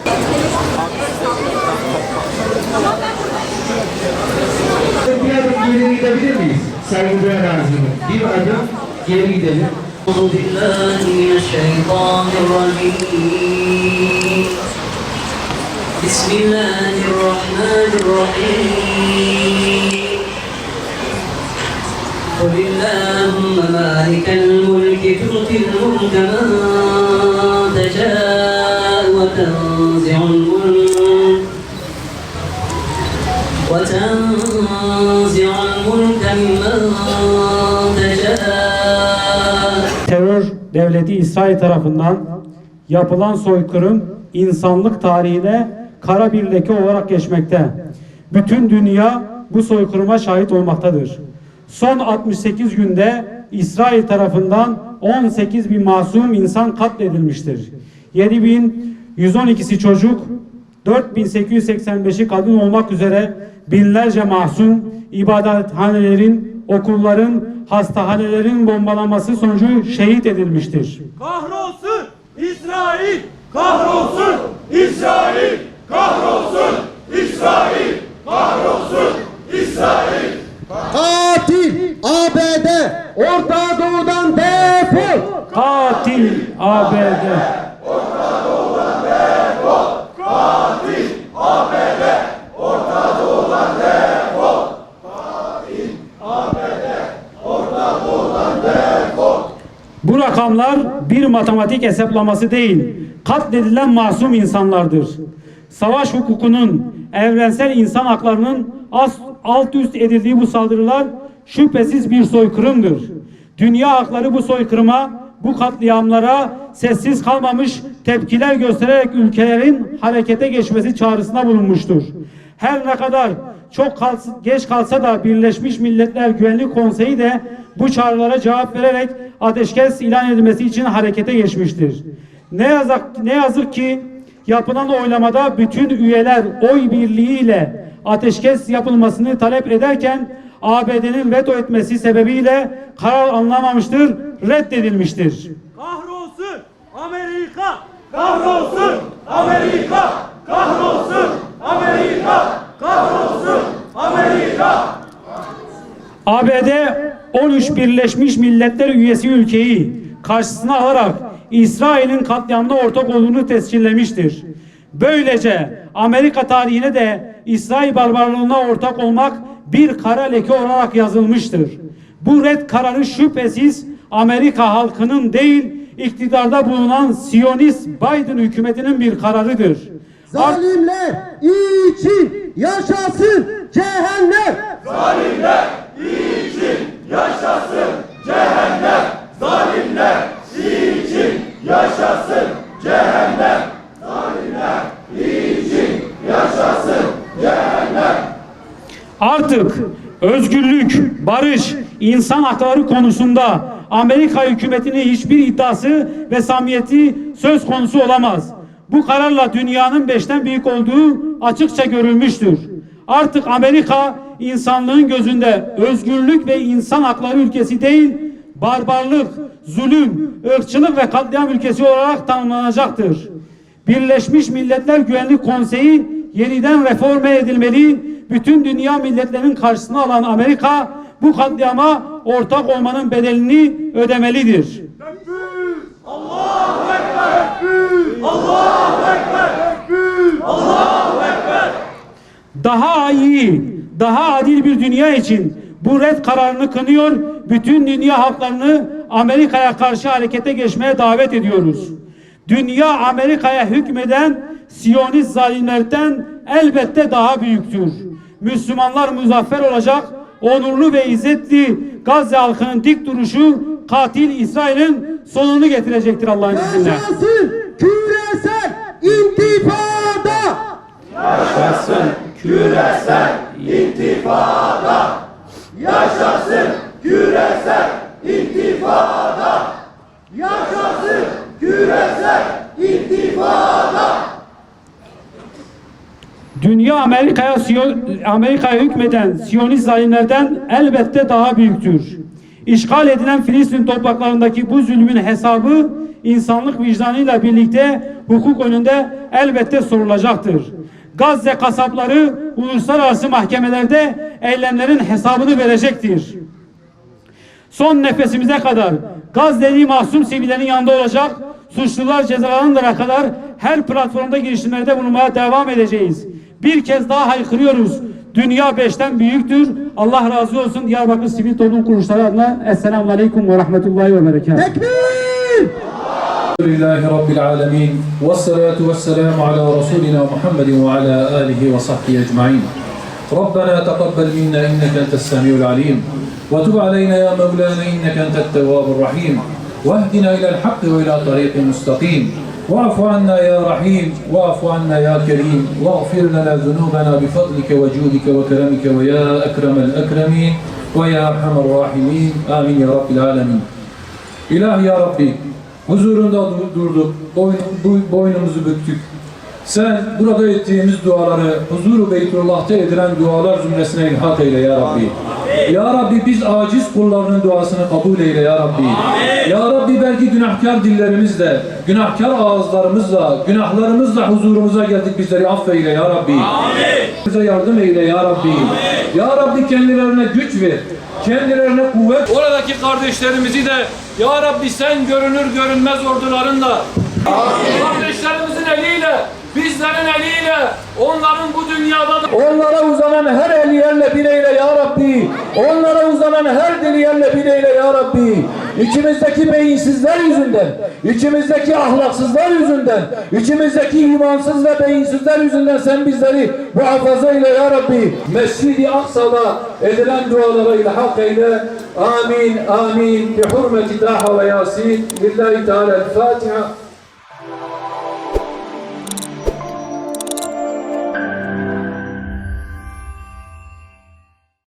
Bir adım geri gidebilir miyiz? Saygıdeğer ağzını. Bir adım geri gidelim. Euzubillahimineşşeytanirracim. Bismillahirrahmanirrahim. قل اللهم مالك الملك تؤتي الملك من تشاء وتنزع الملك ممن تشاء. Terör devleti İsrail tarafından yapılan soykırım insanlık tarihine kara bir leke olarak geçmekte. Bütün dünya bu soykırıma şahit olmaktadır. Son 68 günde İsrail tarafından 18 bin masum insan katledilmiştir. 7.112'si çocuk, 4.885'i kadın olmak üzere binlerce masum ibadethanelerin, okulların, hastanelerin bombalanması sonucu şehit edilmiştir. Kahrolsun İsrail! Kahrolsun İsrail! Kahrolsun İsrail! Kahrolsun İsrail! Katil ABD, Orta Doğu'dan defol! Katil ABD! Orta Doğu'dan defol! Katil ABD! Orta Doğu'dan defol! Katil ABD! Orta Doğu'dan defol! Bu rakamlar bir matematik hesaplaması değil, katledilen masum insanlardır. Savaş hukukunun, evrensel insan haklarının alt üst edildiği bu saldırılar şüphesiz bir soykırımdır. Dünya hakları bu soykırıma, bu katliamlara sessiz kalmamış, tepkiler göstererek ülkelerin harekete geçmesi çağrısına bulunmuştur. Her ne kadar geç kalsa da Birleşmiş Milletler Güvenlik Konseyi de bu çağrılara cevap vererek ateşkes ilan edilmesi için harekete geçmiştir. Ne yazık ki yapılan oylamada bütün üyeler oy birliğiyle ateşkes yapılmasını talep ederken ABD'nin veto etmesi sebebiyle karar alınamamıştır, reddedilmiştir. Kahrolsun Amerika! Kahrolsun Amerika! Kahrolsun Amerika! Kahrolsun Amerika! ABD 13 Birleşmiş Milletler üyesi ülkeyi karşısına alarak İsrail'in katliamına ortak olduğunu tescillemiştir. Böylece Amerika tarihine de İsrail barbarlığına ortak olmak bir kara leke olarak yazılmıştır. Bu red kararı şüphesiz Amerika halkının değil, iktidarda bulunan Siyonist Biden hükümetinin bir kararıdır. Zalimler için yaşasın cehennem! Zalimler için yaşasın cehennem! Zalimler için yaşasın cehennem! Zalimler için yaşasın cehennem! Artık özgürlük, barış, insan hakları konusunda Amerika hükümetinin hiçbir iddiası ve samimiyeti söz konusu olamaz. Bu kararla dünyanın 5'ten büyük olduğu açıkça görülmüştür. Artık Amerika insanlığın gözünde özgürlük ve insan hakları ülkesi değil, barbarlık, zulüm, ırkçılık ve katliam ülkesi olarak tanımlanacaktır. Birleşmiş Milletler Güvenlik Konseyi yeniden reforme edilmeli. Bütün dünya milletlerinin karşısına alan Amerika bu katliama ortak olmanın bedelini ödemelidir. Allahu Ekber! Allahu Ekber! Allahu Ekber! Daha iyi, daha adil bir dünya için bu red kararını kınıyor, bütün dünya halklarını Amerika'ya karşı harekete geçmeye davet ediyoruz. Dünya Amerika'ya hükmeden Siyonist zalimlerden elbette daha büyüktür. Müslümanlar muzaffer olacak, onurlu ve izzetli Gazze halkının dik duruşu katil İsrail'in sonunu getirecektir Allah'ın izniyle. Yaşasın küresel intifada! Yaşasın küresel intifada! Yaşasın küresel intifada! Yaşasın küresel intifada! Dünya Amerika'ya hükmeden Siyonist zalimlerden elbette daha büyüktür. İşgal edilen Filistin topraklarındaki bu zulmün hesabı insanlık vicdanıyla birlikte hukuk önünde elbette sorulacaktır. Gazze kasapları uluslararası mahkemelerde eylemlerin hesabını verecektir. Son nefesimize kadar Gazze'li masum sivillerin yanında olacak, suçlular cezalandırana kadar her platformda girişimlerde bulunmaya devam edeceğiz. Bir kez daha haykırıyoruz. Dünya 5'ten büyüktür. Allah razı olsun Diyarbakır Sivil Toplum Kuruluşları adına. Esselamu Aleyküm ve Rahmetullahi ve Berekatuhu. Tekbir! Alhamdulillahi Rabbil alemin. Vessalatu vesselamu ala Resulina Muhammedin ve ala alihi ve sahbihi ecma'in. Rabbena taqabbal minna inneke entes semiul alim. Ve tub aleyna ya Mevlana inneke entet tevvabur rahim. Vehdina ila'l hakkı ve ila tariqin müstakim. واعف عنا يا رحيم واعف عنا يا كريم واغفر لنا ذنوبنا بفضلك وجودك وكرمك ويا أكرم الأكرمين ويا أرحم الراحمين آمين يا رب العالمين. İlahi ya Rabbi, huzurunda durduk, boynumuzu büktük. Sen burada ettiğimiz duaları huzuru Beytullah'ta edilen dualar zümresine ilhak eyle ya Rabbi. Ya Rabbi biz aciz kullarının duasını kabul eyle ya Rabbi. Ya Rabbi belki günahkar dillerimizle, günahkar ağızlarımızla, günahlarımızla huzurumuza geldik, bizleri affeyle ya Rabbi. Bize yardım eyle ya Rabbi. Ya Rabbi kendilerine güç ver, kendilerine kuvvet. Oradaki kardeşlerimizi de ya Rabbi sen görünür görünmez ordularınla, kardeşlerimizin eliyle, bizlerin eliyle, onların bu dünyada da onlara uzanan her el yerle bir eyle ya Rabbi. Onlara uzanan her dil yerle bir eyle ya Rabbi. İçimizdeki beyinsizler yüzünden, içimizdeki ahlaksızlar yüzünden, içimizdeki imansız ve beyinsizler yüzünden sen bizleri muhafaza eyle ya Rabbi. Mescid-i Aksa'da edilen dualara ilhak eyle. Amin, amin. Bi hurmeti Taha ve Yasin. Lillahi Teala'l-Fatiha.